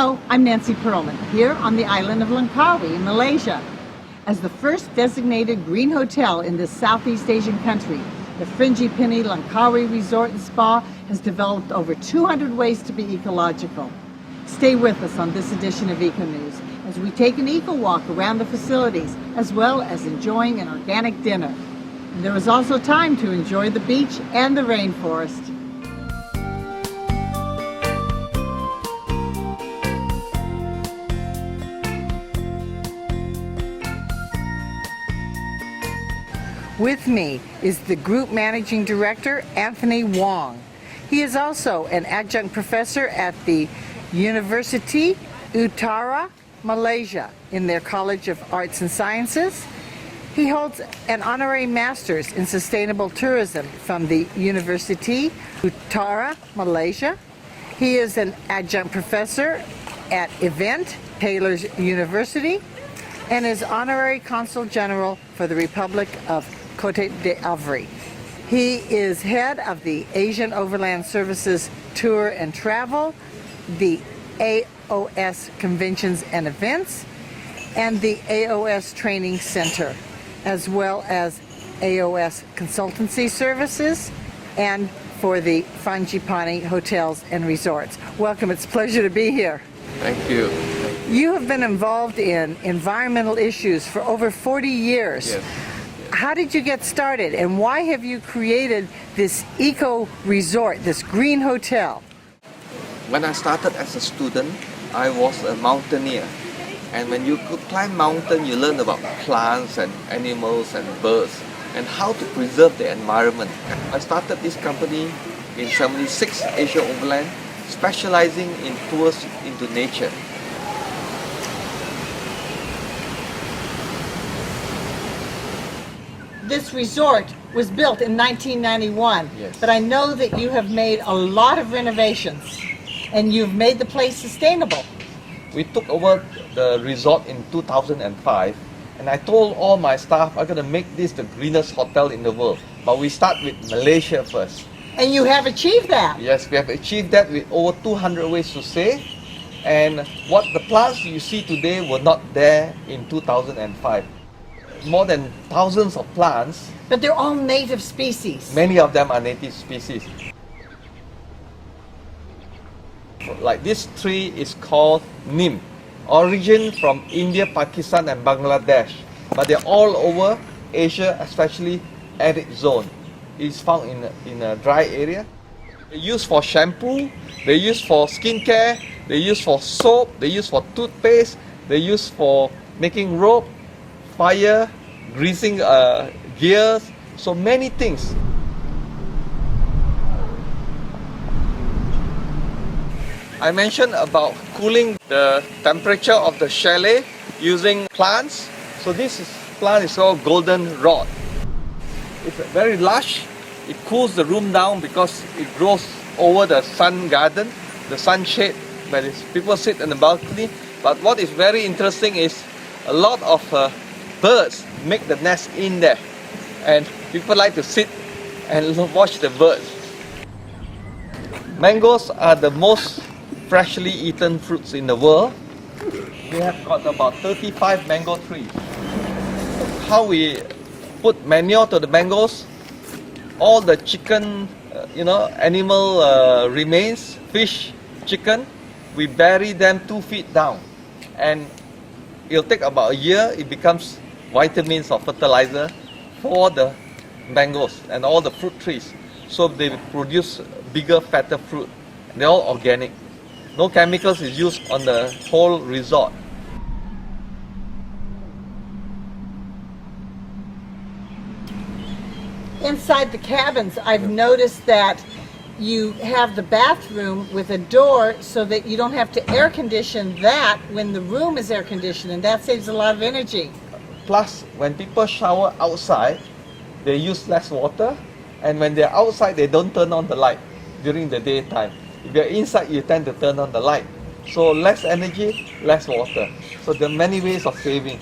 Hello, I'm Nancy Pearlman, here on the island of Langkawi in Malaysia. As the first designated green hotel in this Southeast Asian country, the Frangipani Langkawi Resort and Spa has developed over 200 ways to be ecological. Stay with us on this edition of ECONEWS as we take an eco walk around the facilities, as well as enjoying an organic dinner. And there is also time to enjoy the beach and the rainforest. With me is the Group Managing Director, Anthony Wong. He is also an adjunct professor at the University Utara, Malaysia, in their College of Arts and Sciences. He holds an honorary master's in sustainable tourism from the University Utara, Malaysia. He is an adjunct professor at Event, Taylor's University, and is honorary consul general for the Republic of Cote d'Ivoire. He is head of the Asian Overland Services Tour and Travel, the AOS Conventions and Events, and the AOS Training Center, as well as AOS Consultancy Services, and for the Frangipani Hotels and Resorts. Welcome, it's a pleasure to be here. Thank you. You have been involved in environmental issues for over 40 years. Yes. How did you get started, and why have you created this eco resort, this green hotel? When I started as a student, I was a mountaineer. And when you climb mountain, you learn about plants and animals and birds and how to preserve the environment. I started this company in 76, Asia Overland, specializing in tours into nature. This resort was built in 1991, Yes. but I know that you have made a lot of renovations and you've made the place sustainable. We took over the resort in 2005, and I told all my staff I'm going to make this the greenest hotel in the world. But we start with Malaysia first. And you have achieved that. Yes, we have achieved that with over 200 ways to save. And what the plants you see today were not there in 2005. More than thousands of plants. But they're all native species. Many of them are native species. Like this tree is called neem, origin from India, Pakistan and Bangladesh. But they're all over Asia, especially arid zone. It's found in a dry area. They're used for shampoo, they're used for skincare, they're used for soap, they're used for toothpaste, they're used for making rope, fire, greasing gears, so many things. I mentioned about cooling the temperature of the chalet using plants. So this plant is called golden rod. It's very lush. It cools the room down because it grows over the sun garden, the sunshade where people sit on the balcony. But what is very interesting is a lot of birds make the nest in there, and people like to sit and watch the birds. Mangoes are the most freshly eaten fruits in the world. We have got about 35 mango trees. How we put manure to the mangoes, all the chicken, animal remains, fish, chicken, we bury them 2 feet down. And it'll take about a year, it becomes vitamins or fertilizer for the mangoes and all the fruit trees. So they produce bigger, fatter fruit. They're all organic. No chemicals is used on the whole resort. Inside the cabins, I've noticed that you have the bathroom with a door so that you don't have to air condition that when the room is air conditioned, and that saves a lot of energy. Plus, when people shower outside, they use less water, and when they're outside, they don't turn on the light during the daytime. If you're inside, you tend to turn on the light. So less energy, less water. So there are many ways of saving.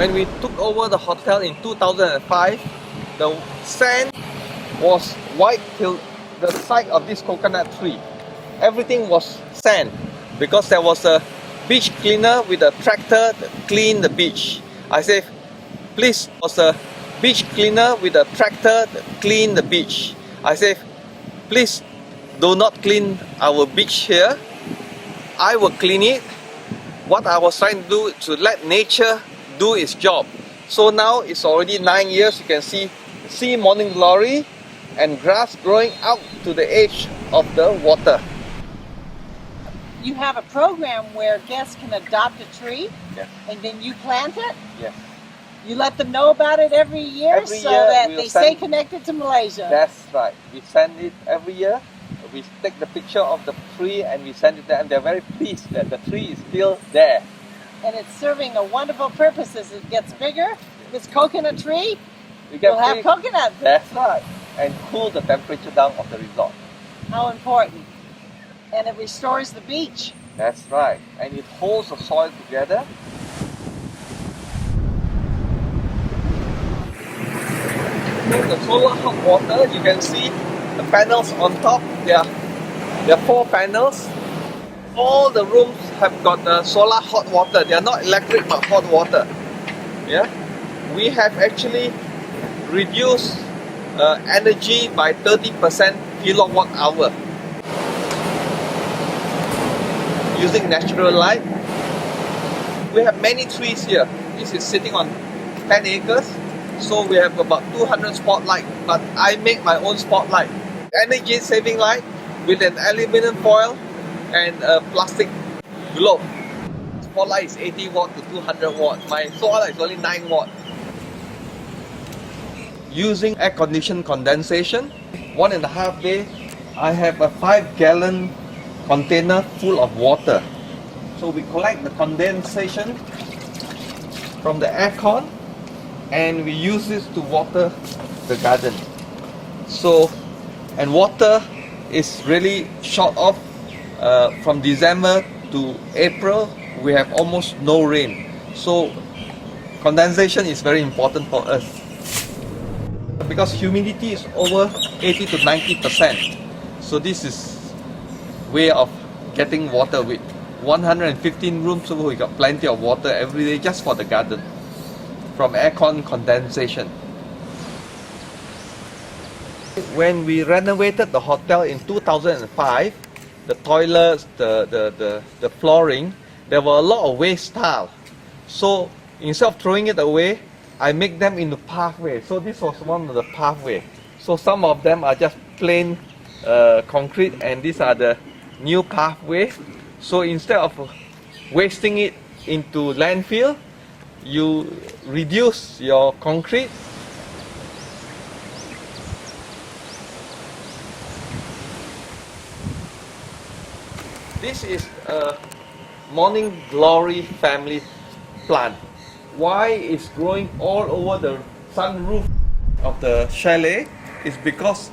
when we took over the hotel in 2005, the sand was white till the side of this coconut tree. Everything was sand because there was a beach cleaner with a tractor that cleaned the beach. I say, please, was a beach cleaner with a tractor that cleaned the beach. I say, please do not clean our beach here. I will clean it. What I was trying to do is to let nature do its job. So now it's already 9 years. You can see morning glory and grass growing out to the edge of the water. You have a program where guests can adopt a tree, Yes. and then you plant it. Yes. You let them know about it every year, Every so year that we'll they stay send- connected to Malaysia. That's right. We send it every year. We take the picture of the tree and we send it there, and they're very pleased that the tree is still there. And it's serving a wonderful purpose as it gets bigger. This coconut tree, We get you'll have big. coconut. That's right. And cool the temperature down of the resort. How important. And it restores the beach. That's right. And it holds the soil together. So the solar hot water, you can see the panels on top. There are 4 panels. All the rooms have got solar hot water. They are not electric but hot water. Yeah, we have actually reduced energy by 30% kilowatt hour using natural light. We have many trees here. This is sitting on 10 acres. So we have about 200 spotlight, but I make my own spotlight. Energy saving light with an aluminum foil and a plastic globe. Spotlight is 80 watt to 200 watt. My solar is only 9 watt. Using air conditioned condensation, 1.5 days, I have a 5-gallon container full of water. So we collect the condensation from the aircon and we use this to water the garden. So, and water is really short of from December to April. We have almost no rain. So condensation is very important for us because humidity is over 80 to 90%. So this is way of getting water. With 115 rooms, so we got plenty of water every day just for the garden from aircon condensation. When we renovated the hotel in 2005, the toilets, the flooring, there were a lot of waste tile. So instead of throwing it away, I make them into pathway. So this was one of the pathway. So some of them are just plain concrete, and these are the new pathway. So instead of wasting it into landfill, you reduce your concrete. This is a morning glory family plant. Why it's growing all over the sunroof of the chalet is because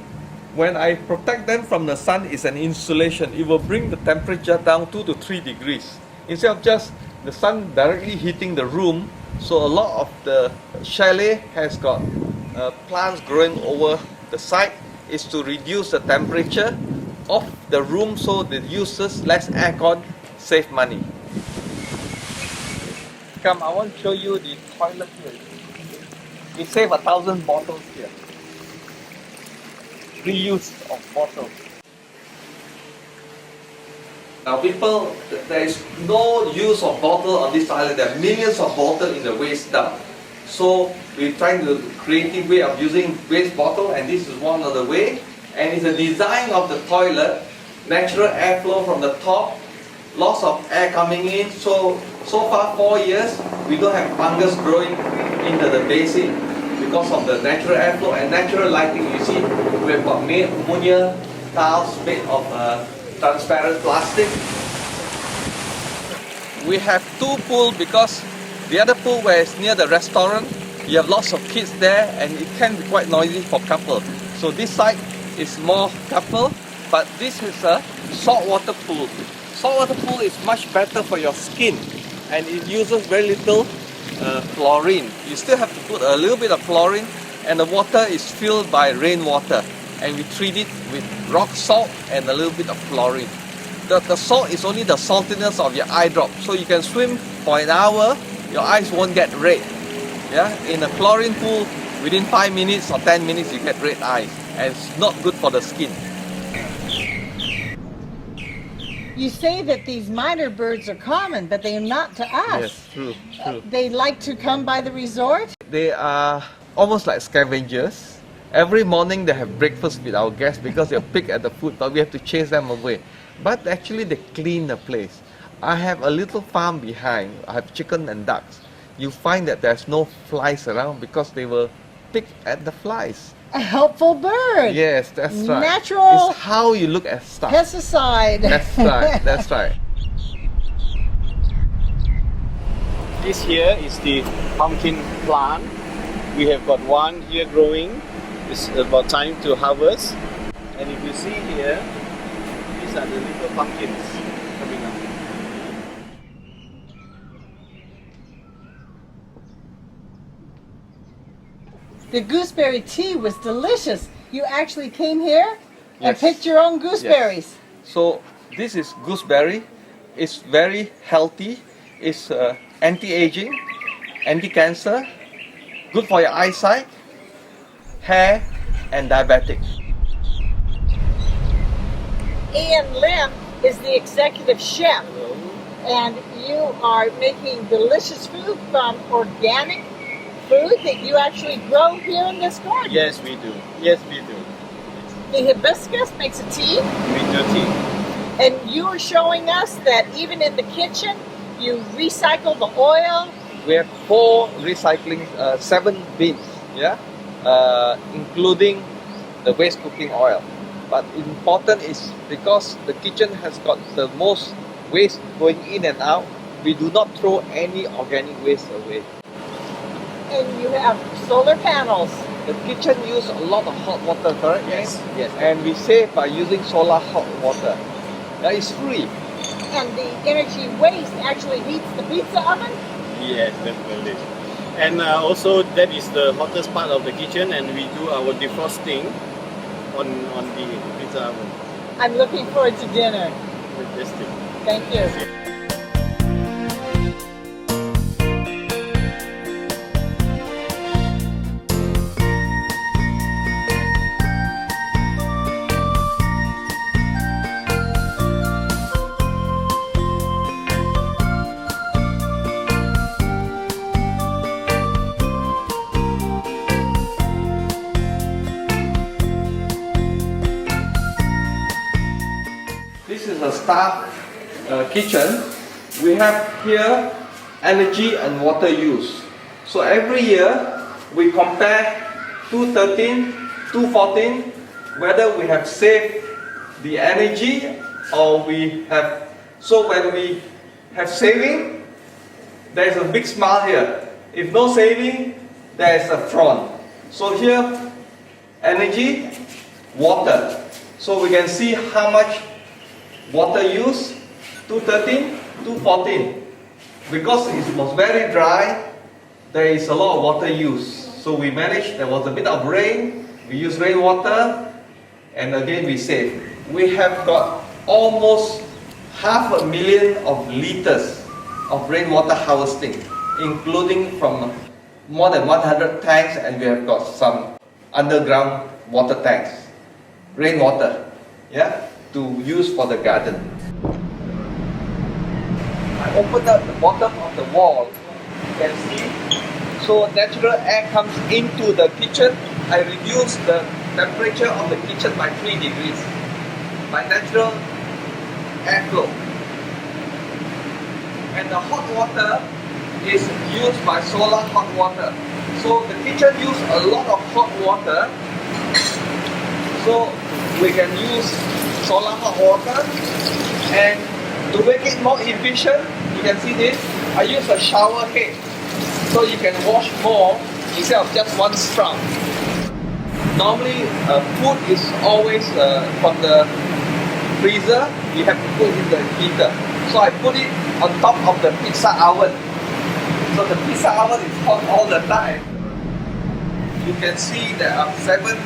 when I protect them from the sun, it's an insulation. It will bring the temperature down 2 to 3 degrees. Instead of just the sun directly hitting the room, so a lot of the chalet has got plants growing over the side, is to reduce the temperature of the room so the users less aircon, save money. Come, I want to show you the toilet here. We save 1,000 bottles here. Reuse of bottles. Now people, there is no use of bottle on this island. There are millions of bottles in the waste dump. So we're trying to creative way of using waste bottle, and this is one of the way. And it's a design of the toilet, natural airflow from the top, lots of air coming in. So far 4 years, we don't have fungus growing into the basin because of the natural airflow and natural lighting. You see, we've got made ammonia tiles made of transparent plastic. We have 2 pools because the other pool where it's near the restaurant, you have lots of kids there and it can be quite noisy for couple. So this side is more couple, but this is a saltwater pool. Saltwater pool is much better for your skin and it uses very little chlorine. You still have to put a little bit of chlorine, and the water is filled by rainwater, and we treat it with rock salt and a little bit of chlorine. The salt is only the saltiness of your eye drop, so you can swim for an hour, your eyes won't get red. Yeah, in a chlorine pool, within 5 minutes or 10 minutes you get red eyes, and it's not good for the skin. You say that these miner birds are common, but they are not to us. Yes, true. They like to come by the resort? They are almost like scavengers. Every morning they have breakfast with our guests because they pick at the food, but we have to chase them away. But actually they clean the place. I have a little farm behind. I have chicken and ducks. You find that there's no flies around because they will pick at the flies. A helpful bird. Yes, that's right. Natural It's how you look at stuff. pesticide. That's right, that's right. This here is the pumpkin plant. We have got one here growing. It's about time to harvest. And if you see here, these are the little pumpkins coming up. The gooseberry tea was delicious. You actually came here and Yes. picked your own gooseberries. So this is gooseberry. It's very healthy. It's anti-aging, anti-cancer, good for your eyesight, hair, and diabetic. Ian Lim is the executive chef, and you are making delicious food from organic food that you actually grow here in this garden. Yes, we do. Yes, we do. The hibiscus makes a tea, We do tea. and you are showing us that even in the kitchen, you recycle the oil. We have 4 recycling, 7 bins, yeah, including the waste cooking oil. But important is because the kitchen has got the most waste going in and out, we do not throw any organic waste away. And you have solar panels. The kitchen uses a lot of hot water, correct? Yes. Yes, and we save by using solar hot water. That is free. And the energy waste actually heats the pizza oven. Yes, definitely. And also that is the hottest part of the kitchen, and we do our defrosting on the pizza oven. I'm looking forward to dinner. Fantastic. Thank you. This is a staff kitchen. We have here energy and water use. So every year we compare 2013, 2014, whether we have saved the energy or we have. So when we have saving, there is a big smile here. If no saving, there is a frown. So here, energy, water. So we can see how much water use, 2013, 2014. Because it was very dry, there is a lot of water use. So we managed, there was a bit of rain, we used rainwater, and again we save. We have got almost 500,000 of liters of rainwater harvesting, including from more than 100 tanks, and we have got some underground water tanks, rainwater, yeah, to use for the garden. I opened up the bottom of the wall, you can see. So natural air comes into the kitchen. I reduce the temperature of the kitchen by 3 degrees by natural airflow. And the hot water is used by solar hot water. So the kitchen uses a lot of hot water. So we can use solar hot water, and to make it more efficient, you can see this, I use a shower head, so you can wash more instead of just one spout. Normally food is always from the freezer, you have to put in the heater. So I put it on top of the pizza oven. So the pizza oven is hot all the time. You can see there are 7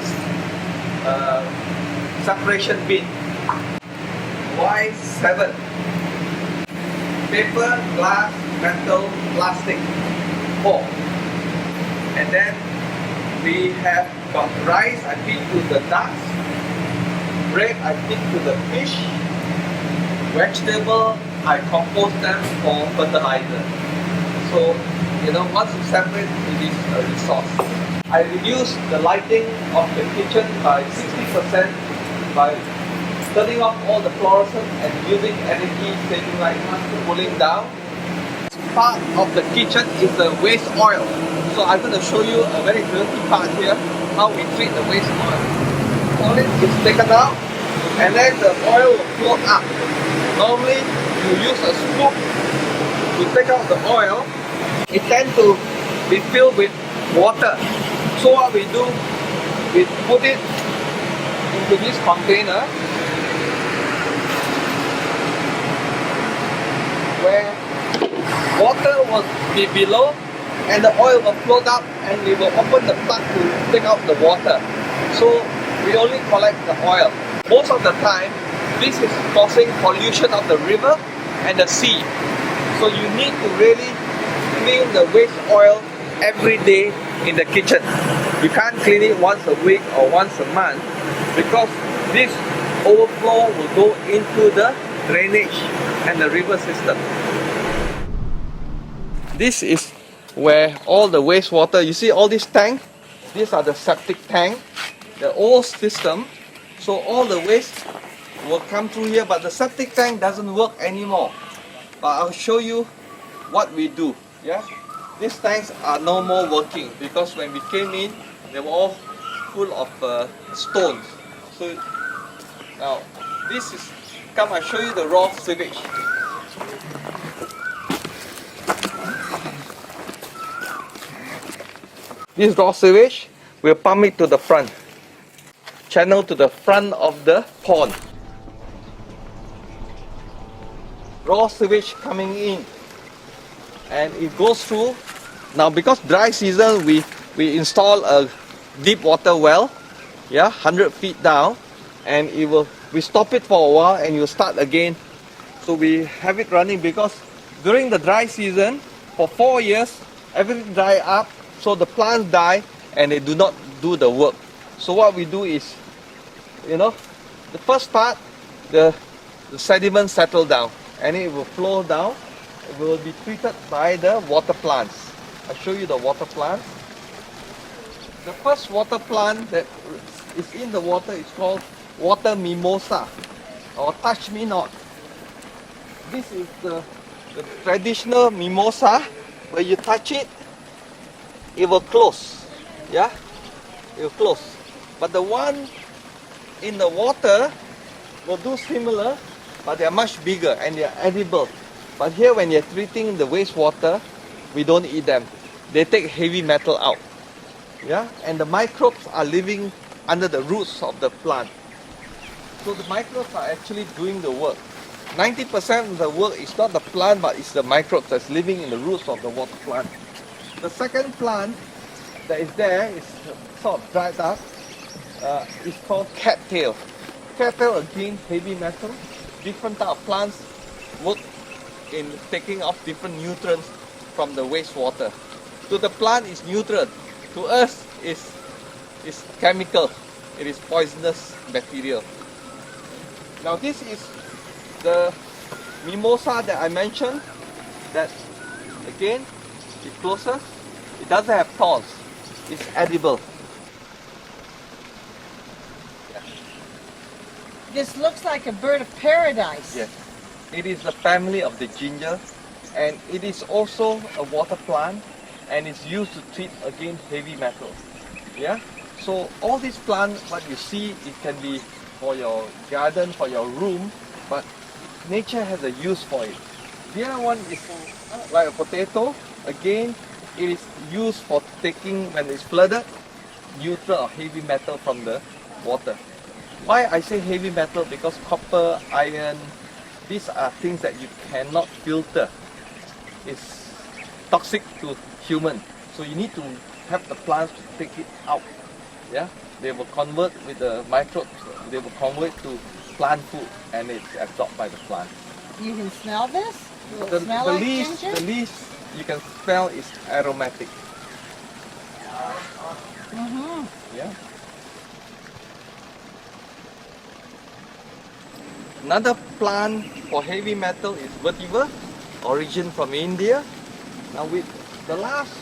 separation bin. Why 7? Paper, glass, metal, plastic, 4. And then we have got rice I feed to the ducks, bread I feed to the fish, vegetable I compost them for fertilizer. So, once you separate, it is a resource. I reduced the lighting of the kitchen by 60% by turning off all the fluorescent and using energy saving lights, pulling down. Part of the kitchen is the waste oil. So I'm going to show you a very dirty part here, how we treat the waste oil. All it is taken out and then the oil will float up. Normally you use a scoop to take out the oil. It tends to be filled with water. So what we do, we put it into this container where water will be below and the oil will float up, and we will open the plug to take out the water. So we only collect the oil. Most of the time, this is causing pollution of the river and the sea. So you need to really clean the waste oil every day in the kitchen. You can't clean it once a week or once a month because this overflow will go into the drainage and the river system. This is where all the wastewater, you see all these tanks, these are the septic tank, the old system. So all the waste will come through here, but the septic tank doesn't work anymore. But I'll show you what we do. Yeah, these tanks are no more working because when we came in, they were all full of stones. So now this is, come I'll show you the raw sewage. This raw sewage, we'll pump it to the front, channel to the front of the pond. Raw sewage coming in, and it goes through. Now because dry season, we install a deep water well, 100 feet down, and we stop it for a while and you start again. So we have it running because during the dry season, for 4 years, everything dry up, so the plants die and they do not do the work. So what we do is, the first part, the sediment settle down and it will flow down. It will be treated by the water plants. I'll show you the water plant. The first water plant that is in the water is called water mimosa or touch me not. This is the traditional mimosa where you touch it, it will close. It will close. But the one in the water will do similar, but they are much bigger and they are edible. But here when you're treating the wastewater, we don't eat them. They take heavy metal out. And the microbes are living under the roots of the plant. So the microbes are actually doing the work. 90% of the work is not the plant, but it's the microbes that's living in the roots of the water plant. The second plant that is there is sort of dried up. It's called cattail. Cattail, again, heavy metal. Different type of plants work in taking off different nutrients from the wastewater. To the plant is nutrient. To us is chemical. It is poisonous material. Now this is the mimosa that I mentioned. That again, it closes. It doesn't have thorns. It's edible. This looks like a bird of paradise. Yes. It is the family of the ginger, and it is also a water plant, and it's used to treat against heavy metals. So all these plants, what you see, it can be for your garden, for your room, but nature has a use for it. The other one is like a potato. Again, it is used for taking, when it's flooded, neutral or heavy metal from the water. Why I say heavy metal? Because copper, iron, these are things that you cannot filter. toxic to human. So you need to have the plants to take it out. Yeah, they will convert with the microbes. They will convert to plant food, and it's absorbed by the plant. You can smell this? Will it smell like ginger? The least you can smell is aromatic. Mm-hmm. Yeah. Another plant for heavy metal is vetiver, origin from India. Now with the last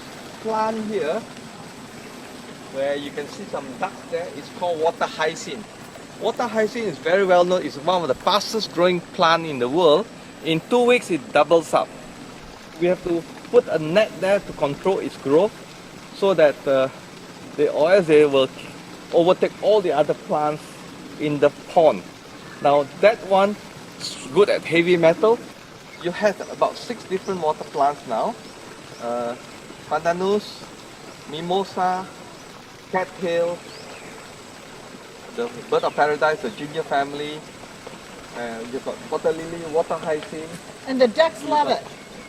plant here, where you can see some ducks there, it's called water hyacinth. Water hyacinth is very well known. It's one of the fastest growing plant in the world. In 2 weeks it doubles up. We have to put a net there to control its growth so that or else they will overtake all the other plants in the pond. Now that one is good at heavy metal. You have about 6 different water plants now. Pandanus, mimosa, cattail, the bird of paradise, the ginger family. You've got water lily, water hyacinth. And the ducks love it.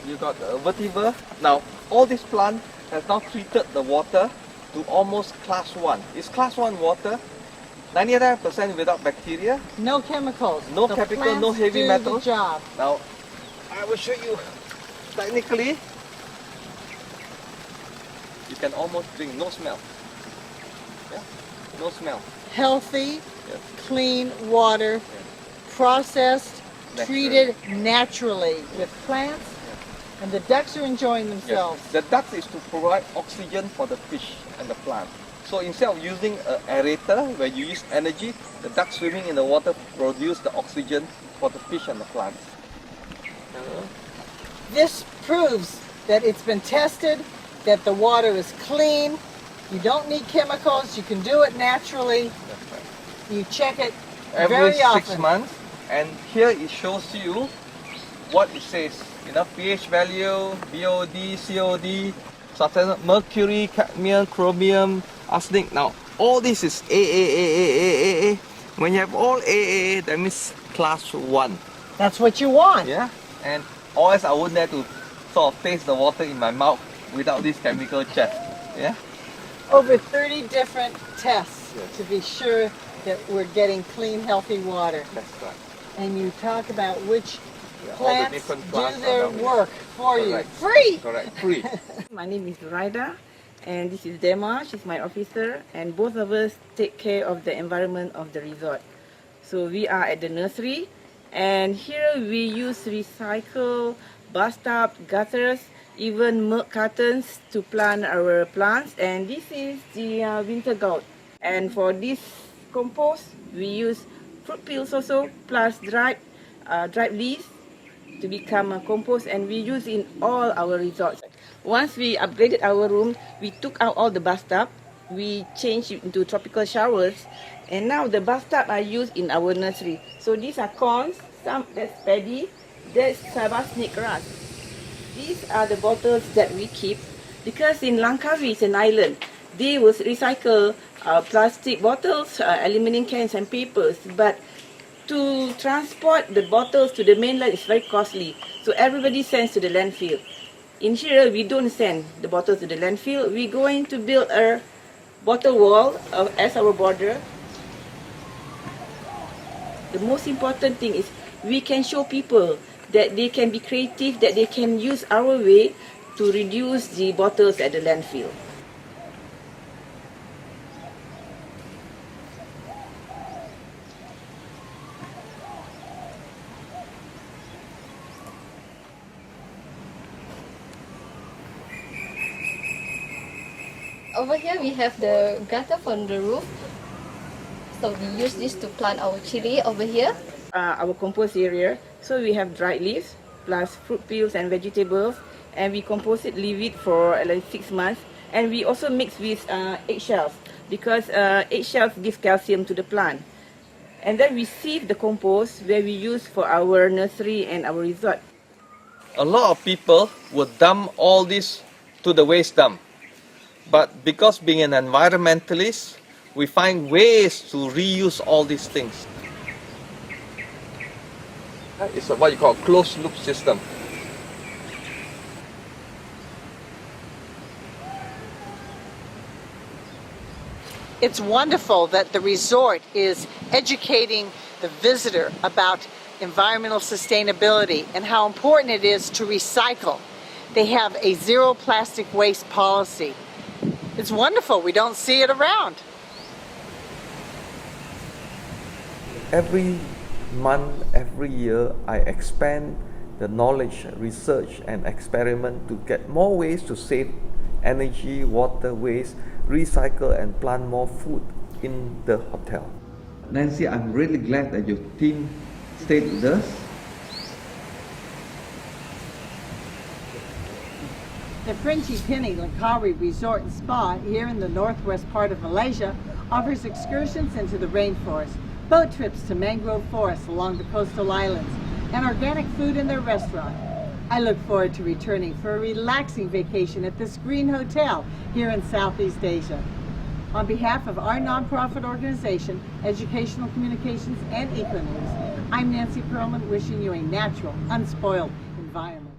You got vetiver. Now all these plants have now treated the water to almost class 1. It's class 1 water. 99% without bacteria. No chemicals. No the chemical, no plants heavy do metal. The job. Now, I will show you. Technically, you can almost drink, no smell. Yeah, no smell. Healthy, Yes. clean water, processed, Naturally. treated naturally with plants, and the ducks are enjoying Yes. themselves. The duct is to provide oxygen for the fish and the plant. So instead of using an aerator where you use energy, the ducks swimming in the water produce the oxygen for the fish and the plants. This proves that it's been tested, that the water is clean. You don't need chemicals. You can do it naturally. That's right. You check it Every very 6 often. months, and here it shows you what it says. pH value, BOD, COD, substance, mercury, cadmium, chromium, arsenic. Now all this is A. When you have all A, that means class 1. That's what you want. Yeah, and or else I wouldn't dare to sort of taste the water in my mouth without this chemical check. Yeah. Over 30 different tests Yes. to be sure that we're getting clean, healthy water. That's right. And you talk about which Yeah, all the plants different do plants are their down here. work for Correct. you. Free! Correct. Free. My name is Raida, and this is Dema. She's my officer, and both of us take care of the environment of the resort. So we are at the nursery, and here we use recycle bathtub, gutters, even milk cartons to plant our plants. And this is the winter gourd. And for this compost, we use fruit peels also, plus dried leaves to become a compost, and we use in all our resorts. Once we upgraded our room, we took out all the bathtub, we changed it into tropical showers, and now the bathtub are used in our nursery. So these are corns, some that's paddy, that's sabasnik grass. These are the bottles that we keep because in Langkawi it's an island. They will recycle plastic bottles, aluminum cans and papers, but to transport the bottles to the mainland is very costly. So everybody sends to the landfill. In here, we don't send the bottles to the landfill. We're going to build a bottle wall as our border. The most important thing is we can show people that they can be creative, that they can use our way to reduce the bottles at the landfill. Over here we have the gutter from the roof. So we use this to plant our chili over here. Our compost area. So we have dried leaves plus fruit peels and vegetables, and we compost it, leave it for like 6 months. And we also mix with eggshells because eggshells give calcium to the plant. And then we sieve the compost where we use for our nursery and our resort. A lot of people would dump all this to the waste dump. But because being an environmentalist, we find ways to reuse all these things. It's what you call a closed loop system. It's wonderful that the resort is educating the visitor about environmental sustainability and how important it is to recycle. They have a zero plastic waste policy. It's wonderful. We don't see it around. Every month, every year, I expand the knowledge, research and experiment to get more ways to save energy, water waste, recycle and plant more food in the hotel. Nancy, I'm really glad that your team stayed with us. The Frangipani Langkawi Resort and Spa here in the northwest part of Malaysia offers excursions into the rainforest, boat trips to mangrove forests along the coastal islands, and organic food in their restaurant. I look forward to returning for a relaxing vacation at this green hotel here in Southeast Asia. On behalf of our nonprofit organization, Educational Communications and ECONEWS, I'm Nancy Pearlman, wishing you a natural, unspoiled environment.